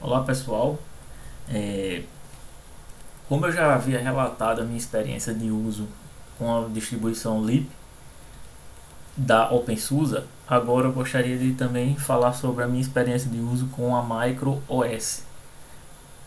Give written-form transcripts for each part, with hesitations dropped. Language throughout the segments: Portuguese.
Olá pessoal, É, como eu já havia relatado a minha experiência de uso com a distribuição LIP da OpenSUSE, agora eu gostaria de também falar sobre a minha experiência de uso com a Micro OS.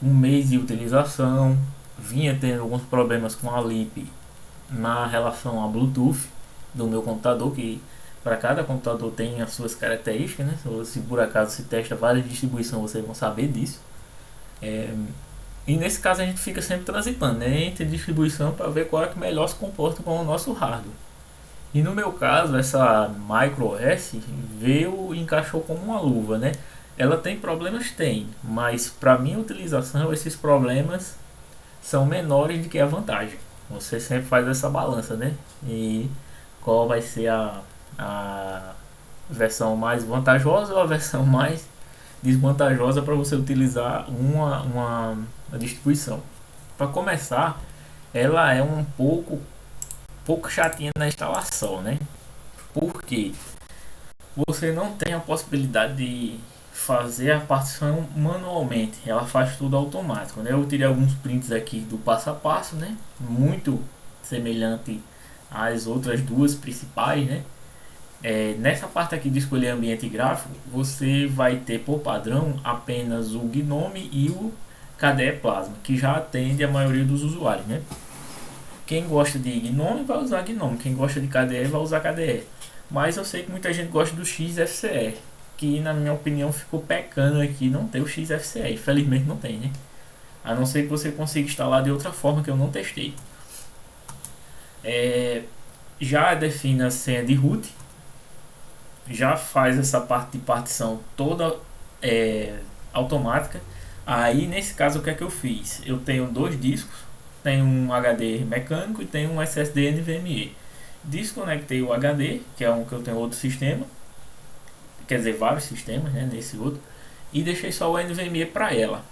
Um mês de utilização, vinha tendo alguns problemas com a LIP na relação a Bluetooth do meu computador, que para cada computador tem as suas características, né? Se por acaso se testa várias distribuições, vocês vão saber disso. É, E nesse caso a gente fica sempre transitando, né, entre distribuição para ver qual é que melhor se comporta com o nosso hardware. E no meu caso, essa Micro OS veio e encaixou como uma luva, né? Ela tem problemas? Tem, mas para minha utilização esses problemas são menores do que a vantagem. Você sempre faz essa balança, né? E qual vai ser a versão mais vantajosa ou a versão mais desvantajosa para você utilizar uma distribuição. Para começar, ela é pouco chatinha na instalação, né? Porque você não tem a possibilidade de fazer a partição manualmente, ela faz tudo automático, né? Eu tirei alguns prints aqui do passo a passo, né? Muito semelhante às outras duas principais, né? Nessa parte aqui de escolher ambiente gráfico, você vai ter por padrão apenas o Gnome e o KDE Plasma, que já atende a maioria dos usuários, né? Quem gosta de Gnome vai usar Gnome, quem gosta de KDE vai usar KDE. Mas eu sei que muita gente gosta do XFCE, que na minha opinião ficou pecando aqui, não tem o XFCE, infelizmente não tem, né? A não ser que você consiga instalar de outra forma que eu não testei. É, já define a senha de root, já faz essa parte de partição toda automática. Aí nesse caso o que é que eu fiz? Eu tenho dois discos, tenho um HD mecânico e tenho um SSD NVMe. Desconectei o HD, que é um que eu tenho outro sistema, quer dizer vários sistemas, né, nesse outro, e deixei só o NVMe para ela.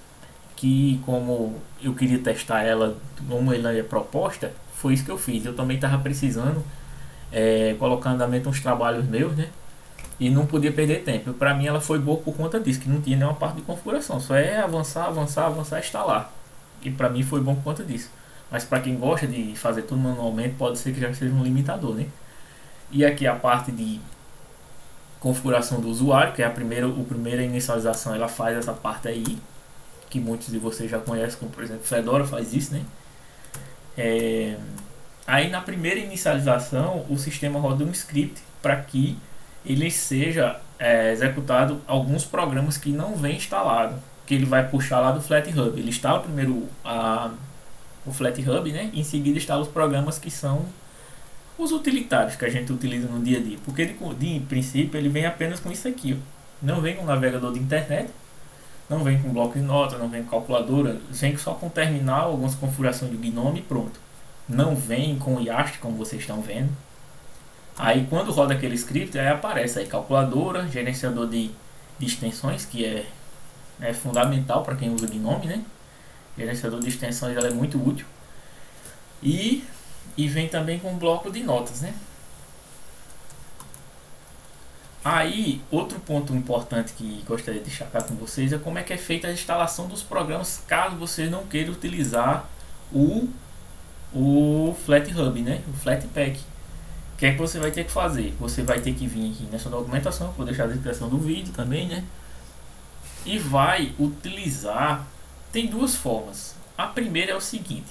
Que como eu queria testar ela como ela é proposta, foi isso que eu fiz. Eu também estava precisando colocar em andamento uns trabalhos meus, né? E não podia perder tempo. Para mim ela foi boa por conta disso, que não tinha nenhuma parte de configuração, só é avançar, avançar, avançar, instalar. E para mim foi bom por conta disso. Mas para quem gosta de fazer tudo manualmente, pode ser que já seja um limitador, né? E aqui a parte de configuração do usuário, que é a primeira inicialização, ela faz essa parte aí, que muitos de vocês já conhecem, como por exemplo Fedora faz isso, né? É... Aí na primeira inicialização, o sistema roda um script para que ele seja executado alguns programas que não vem instalado, que ele vai puxar lá do FlatHub. Ele instala primeiro o FlatHub, né? E em seguida instala os programas que são os utilitários que a gente utiliza no dia a dia, porque de princípio ele vem apenas com isso aqui, ó. Não vem com navegador de internet, não vem com bloco de notas, não vem com calculadora, vem só com terminal, algumas configurações de Gnome e pronto. Não vem com YAST, como vocês estão vendo. Aí quando roda aquele script, aí aparece aí calculadora, gerenciador de extensões, que é fundamental para quem usa Gnome, né? Gerenciador de extensões ela é muito útil. E, e vem também com um bloco de notas, né? Aí, outro ponto importante que gostaria de destacar com vocês é como é que é feita a instalação dos programas caso você não queira utilizar o, o FlatHub, né? O Flatpak. O que é que você vai ter que fazer? Você vai ter que vir aqui nessa documentação, vou deixar a descrição do vídeo também, né? E vai utilizar. Tem duas formas. A primeira é o seguinte: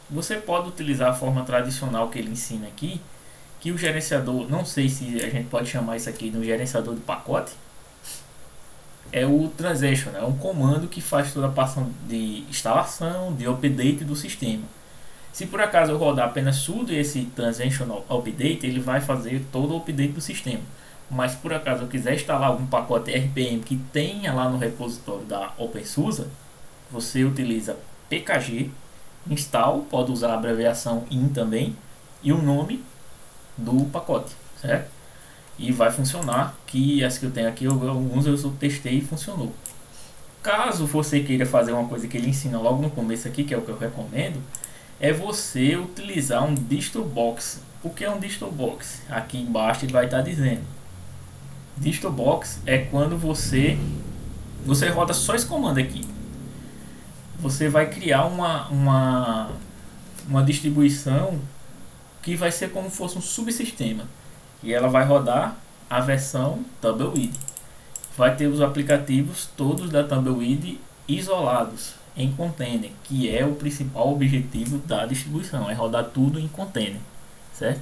você pode utilizar a forma tradicional que ele ensina aqui, que o gerenciador, não sei se a gente pode chamar isso aqui de um gerenciador de pacote, é o transaction, é um comando que faz toda a parte de instalação, de update do sistema. Se por acaso eu rodar apenas sudo e esse transaction update, ele vai fazer todo o update do sistema. Mas por acaso eu quiser instalar algum pacote RPM que tenha lá no repositório da OpenSUSE, você utiliza pkg install, pode usar a abreviação in também, e o nome do pacote, certo? E vai funcionar, que essa que eu tenho aqui, alguns eu testei e funcionou. Caso você queira fazer uma coisa que ele ensina logo no começo aqui, que é o que eu recomendo, é você utilizar um DistroBox. O que é um DistroBox? Aqui embaixo ele vai estar dizendo. DistroBox é quando você Você roda só esse comando aqui. Você vai criar uma distribuição que vai ser como se fosse um subsistema. E ela vai rodar a versão Tumbleweed. Vai ter os aplicativos todos da Tumbleweed isolados em container, que é o principal objetivo da distribuição, é rodar tudo em container, certo?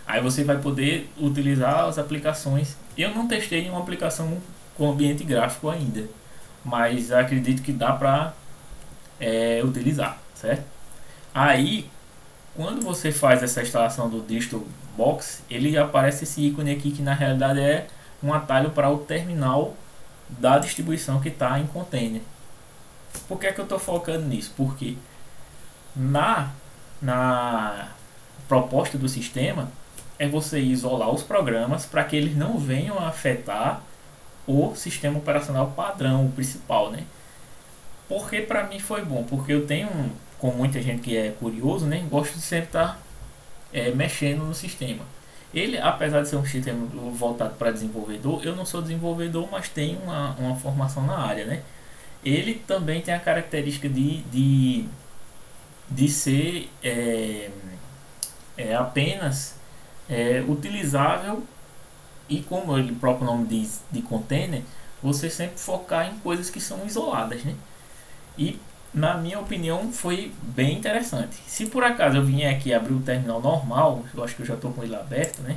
Aí você vai poder utilizar as aplicações. Eu não testei uma aplicação com ambiente gráfico ainda, mas acredito que dá para utilizar, certo? Aí, quando você faz essa instalação do DistroBox, ele aparece esse ícone aqui que na realidade é um atalho para o terminal da distribuição que está em container. Por que é que eu estou focando nisso? Porque na proposta do sistema é você isolar os programas para que eles não venham a afetar o sistema operacional padrão, o principal, né? Porque para mim foi bom, porque eu tenho, com muita gente que é curioso, né, gosto de sempre estar mexendo no sistema. Ele, apesar de ser um sistema voltado para desenvolvedor, eu não sou desenvolvedor, mas tenho uma formação na área, né? Ele também tem a característica de ser apenas utilizável, e como o próprio nome diz, de container, você sempre focar em coisas que são isoladas, né? E na minha opinião foi bem interessante. Se por acaso eu vier aqui abrir o terminal normal, eu acho que eu já estou com ele aberto, né?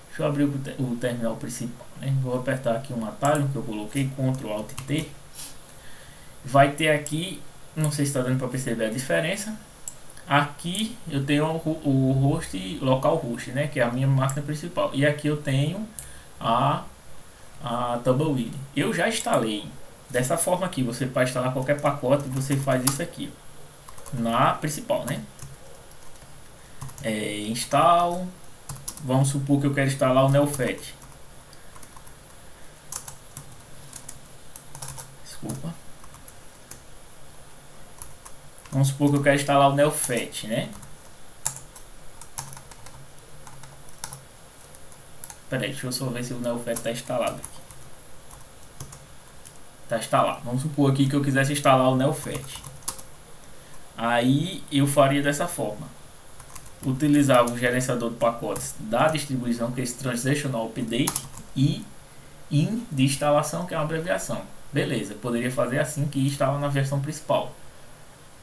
Deixa eu abrir o terminal principal, né? Vou apertar aqui um atalho que eu coloquei, Ctrl Alt T. Vai ter aqui, não sei se está dando para perceber a diferença. Aqui eu tenho o host, local host, né, que é a minha máquina principal, e aqui eu tenho a Tumbleweed. Eu já instalei dessa forma aqui. Você para instalar qualquer pacote você faz isso aqui na principal, né? Install. Vamos supor que eu quero instalar o Neofet. Desculpa. Vamos supor que eu quero instalar o Neofet, né? Peraí, deixa eu só ver se o Neofet está instalado aqui. Está instalado. Vamos supor aqui que eu quisesse instalar o Neofet. Aí eu faria dessa forma. Utilizava o gerenciador de pacotes da distribuição, que é esse Transitional Update, e in de instalação, que é uma abreviação. Beleza, poderia fazer assim que instala na versão principal.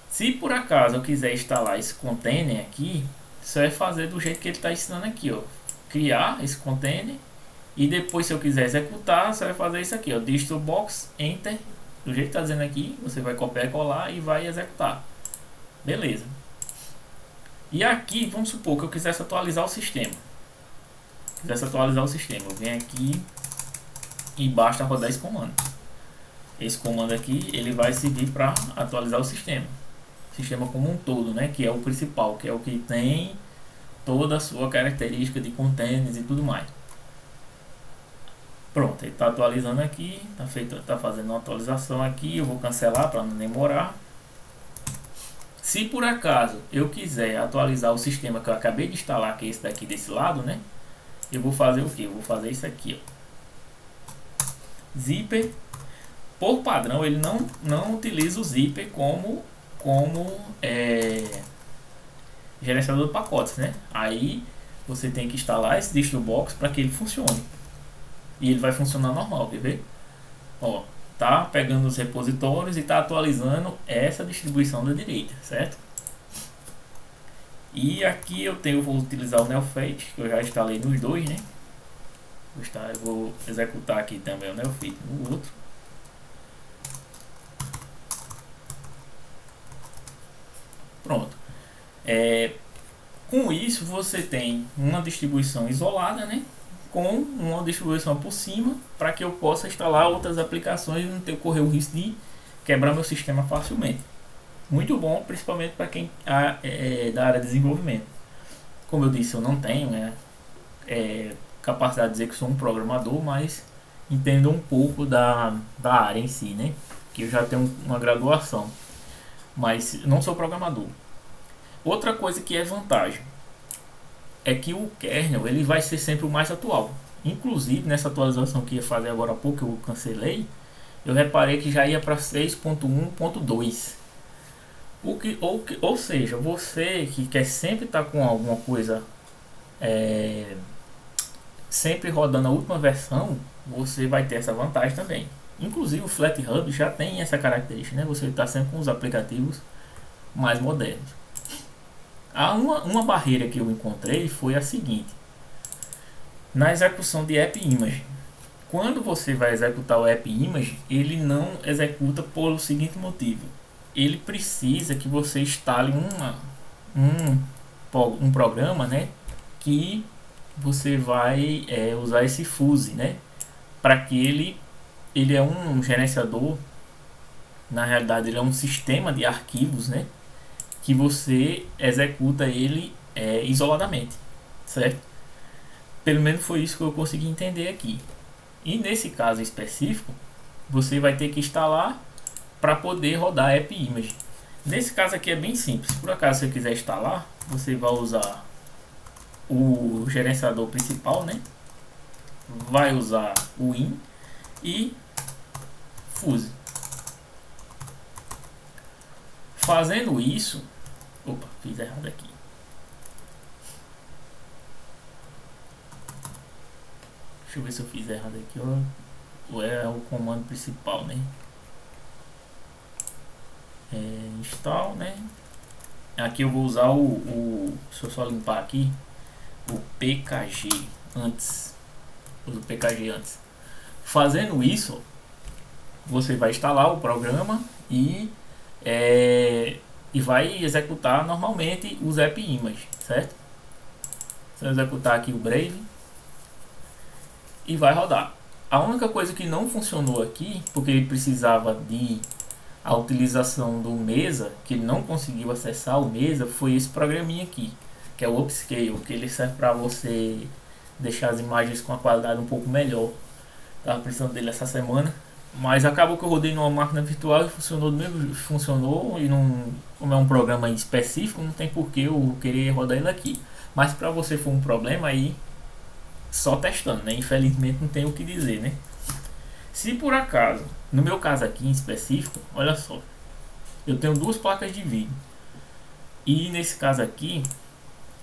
Se por acaso eu quiser instalar esse container aqui, só é fazer do jeito que ele está ensinando aqui, ó. Criar esse container e depois, se eu quiser executar, você vai fazer isso aqui, ó, DistroBox Enter, do jeito que está dizendo aqui. Você vai copiar e colar e vai executar. Beleza. E aqui, vamos supor que eu quisesse atualizar o sistema. Eu venho aqui e basta rodar esse comando. Esse comando aqui, ele vai servir para atualizar o sistema como um todo, né? Que é o principal, que é o que tem toda a sua característica de containers e tudo mais. Pronto, ele está atualizando aqui, tá fazendo uma atualização aqui. Eu vou cancelar para não demorar. Se por acaso eu quiser atualizar o sistema que eu acabei de instalar, que é esse daqui desse lado, né? Eu vou fazer o que? Eu vou fazer isso aqui, ó. Zipper. Por padrão, ele não utiliza o zipper como gerenciador de pacotes, né? Aí você tem que instalar esse DistroBox para que ele funcione. E ele vai funcionar normal, quer ver? Ó, tá pegando os repositórios e tá atualizando essa distribuição da direita, certo? E aqui eu vou utilizar o Neofet, que eu já instalei nos dois, né? Eu vou executar aqui também o Neofet no outro. Pronto. Com isso você tem uma distribuição isolada, né? Com uma distribuição por cima, para que eu possa instalar outras aplicações e não ter correr o risco de quebrar meu sistema facilmente. Muito bom, principalmente para quem é da área de desenvolvimento. Como eu disse, eu não tenho capacidade de dizer que sou um programador, mas entendo um pouco da área em si, né? Que eu já tenho uma graduação, mas não sou programador. Outra coisa que é vantagem é que o kernel ele vai ser sempre o mais atual. Inclusive nessa atualização que ia fazer agora há pouco, eu cancelei, eu reparei que já ia para 6.1.2. Ou seja, você que quer sempre estar com alguma coisa sempre rodando a última versão, você vai ter essa vantagem também. Inclusive o FlatHub já tem essa característica, né? Você está sempre com os aplicativos mais modernos. Há uma barreira que eu encontrei foi a seguinte: na execução de AppImage. Quando você vai executar o AppImage, ele não executa pelo seguinte motivo: ele precisa que você instale um programa, né, que você vai usar esse Fuse, né, para que ele é um gerenciador. Na realidade, ele é um sistema de arquivos, né, que você executa ele isoladamente, certo? Pelo menos foi isso que eu consegui entender aqui. E nesse caso específico, você vai ter que instalar para poder rodar AppImage. Nesse caso aqui é bem simples. Por acaso você quiser instalar, você vai usar o gerenciador principal, né? Vai usar o Win e Fuse. Fazendo isso, opa, fiz errado aqui. Deixa eu ver se eu fiz errado aqui ou é o comando principal, né? Install, né? Aqui eu vou usar deixa eu só limpar aqui o PKG antes. Uso o PKG antes. Fazendo isso, você vai instalar o programa e vai executar normalmente os AppImage, certo? Você vai executar aqui o Brave e vai rodar. A única coisa que não funcionou aqui, porque ele precisava de a utilização do Mesa, que ele não conseguiu acessar o Mesa, foi esse programinha aqui, que é o Upscale, que ele serve para você deixar as imagens com a qualidade um pouco melhor. Tava precisando dele essa semana, mas acabou que eu rodei numa máquina virtual e funcionou do mesmo, funcionou, e não, como é um programa específico, não tem por que eu querer rodar ele aqui. Mas para você for um problema aí, só testando, né? Infelizmente não tem o que dizer, né? Se por acaso, no meu caso aqui em específico, olha só, eu tenho duas placas de vídeo e nesse caso aqui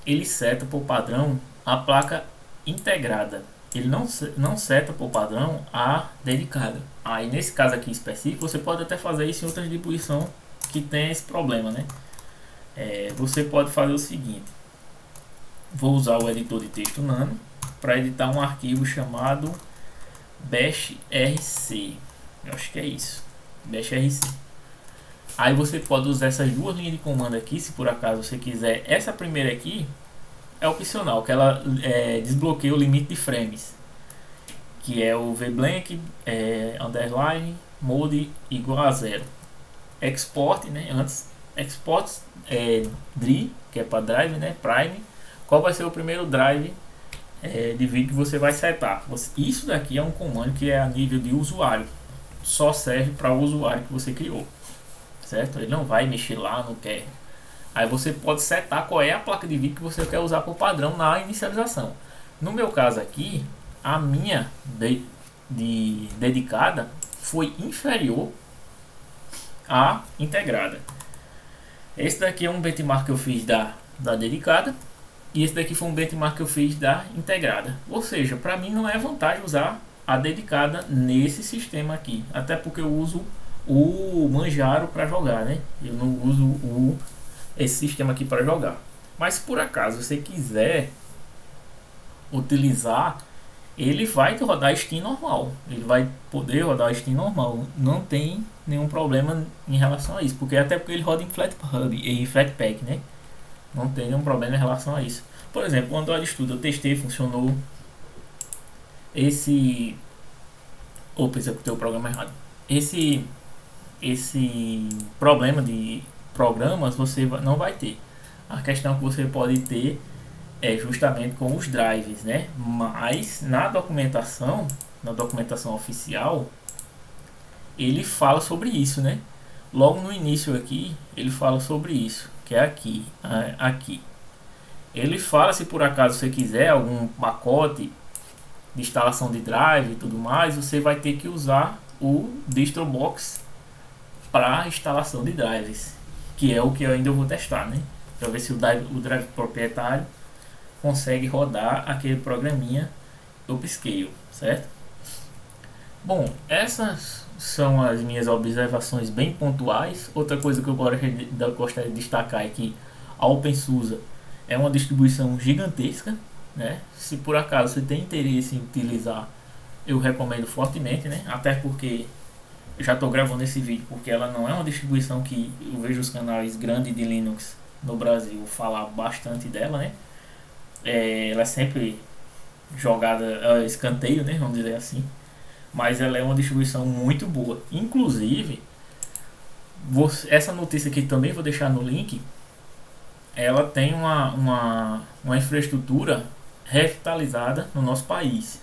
ele seta por padrão a placa integrada, ele não seta por padrão a dedicada. Aí nesse caso aqui específico você pode até fazer isso em outra distribuição que tem esse problema, né? Você pode fazer o seguinte: vou usar o editor de texto Nano para editar um arquivo chamado bashrc, eu acho que é isso, bashrc. Aí você pode usar essas duas linhas de comando aqui, se por acaso você quiser. Essa primeira aqui é opcional, que ela desbloqueia o limite de frames, que é o vblank underline mode igual a 0. Export, né, antes export DRI, que é para drive, né, prime. Qual vai ser o primeiro drive de vídeo que você vai setar? Isso daqui é um comando que é a nível de usuário, só serve para o usuário que você criou, certo? Ele não vai mexer lá no que. Aí você pode setar qual é a placa de vídeo que você quer usar por padrão na inicialização. No meu caso aqui, a minha dedicada foi inferior à integrada. Esse daqui é um benchmark que eu fiz da dedicada. E esse daqui foi um benchmark que eu fiz da integrada. Ou seja, para mim não é vantagem usar a dedicada nesse sistema aqui. Até porque eu uso o Manjaro para jogar, né? Eu não uso esse sistema aqui para jogar. Mas se por acaso você quiser utilizar, ele vai rodar Steam normal. Ele vai poder rodar Steam normal. Não tem nenhum problema em relação a isso. Até porque ele roda em FlatHub e em Flatpak, né? Não tem nenhum problema em relação a isso. Por exemplo, o Android Studio eu testei, funcionou. Opa, executei o programa errado. Esse problema de programas você não vai ter. A questão que você pode ter é justamente com os drives, né? Mas na documentação oficial, ele fala sobre isso, né? Logo no início aqui, ele fala sobre isso, que é aqui. Ele fala, se por acaso você quiser algum pacote de instalação de drive e tudo mais, você vai ter que usar o DistroBox para instalação de drives, que é o que eu ainda vou testar, né? Para ver se o drive proprietário consegue rodar aquele programinha upscale, certo? Bom, essas são as minhas observações bem pontuais. Outra coisa que eu gostaria de destacar é que a OpenSUSE é uma distribuição gigantesca, né? Se por acaso você tem interesse em utilizar, eu recomendo fortemente, né? Até porque eu já estou gravando esse vídeo porque ela não é uma distribuição que eu vejo os canais grandes de Linux no Brasil falar bastante dela, né? Ela é sempre jogada a escanteio, né? Vamos dizer assim. Mas ela é uma distribuição muito boa. Inclusive, essa notícia aqui também vou deixar no link. Ela tem uma infraestrutura revitalizada no nosso país.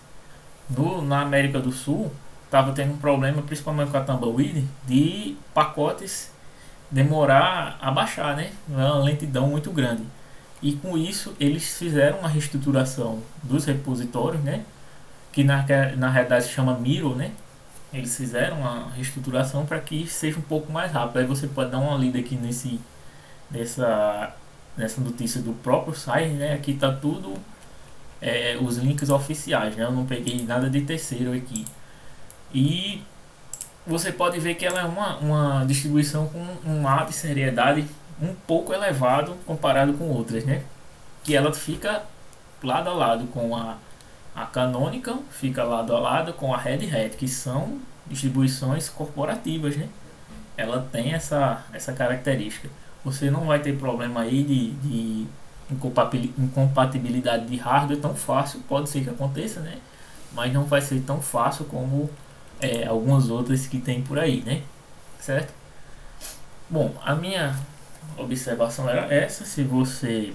Na América do Sul, estava tendo um problema, principalmente com a Tumbleweed, de pacotes demorar a baixar, né? É uma lentidão muito grande. E com isso, eles fizeram uma reestruturação dos repositórios, né? Que na realidade se chama Miro, né? Eles fizeram uma reestruturação para que seja um pouco mais rápido. Aí você pode dar uma lida aqui nessa notícia do próprio site, né? Aqui tá tudo os links oficiais, né? Eu não peguei nada de terceiro aqui. E você pode ver que ela é uma distribuição com um ar de seriedade um pouco elevado comparado com outras, né? Que ela fica lado a lado com a Canonical, fica lado a lado com a Red Hat, que são distribuições corporativas, né? Ela tem essa característica. Você não vai ter problema aí de incompatibilidade de hardware tão fácil, pode ser que aconteça, né? Mas não vai ser tão fácil como algumas outras que tem por aí, né? Certo? Bom, a minha observação era essa. Se você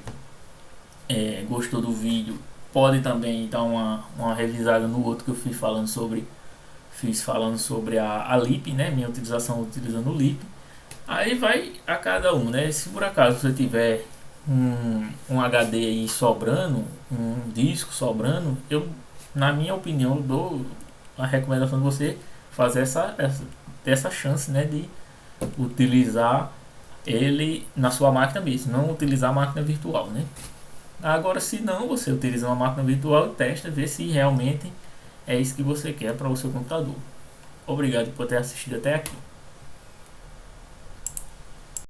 gostou do vídeo, pode também dar uma revisada no outro que eu fiz falando sobre a LIP, né? Minha utilização utilizando o LIP. Aí vai a cada um, né? Se por acaso você tiver um HD aí sobrando, um disco sobrando, na minha opinião, dou a recomendação de você fazer essa chance, né? De utilizar ele na sua máquina mesmo, não utilizar a máquina virtual, né? Agora, se não, você utiliza uma máquina virtual e testa, ver se realmente é isso que você quer para o seu computador. Obrigado por ter assistido até aqui.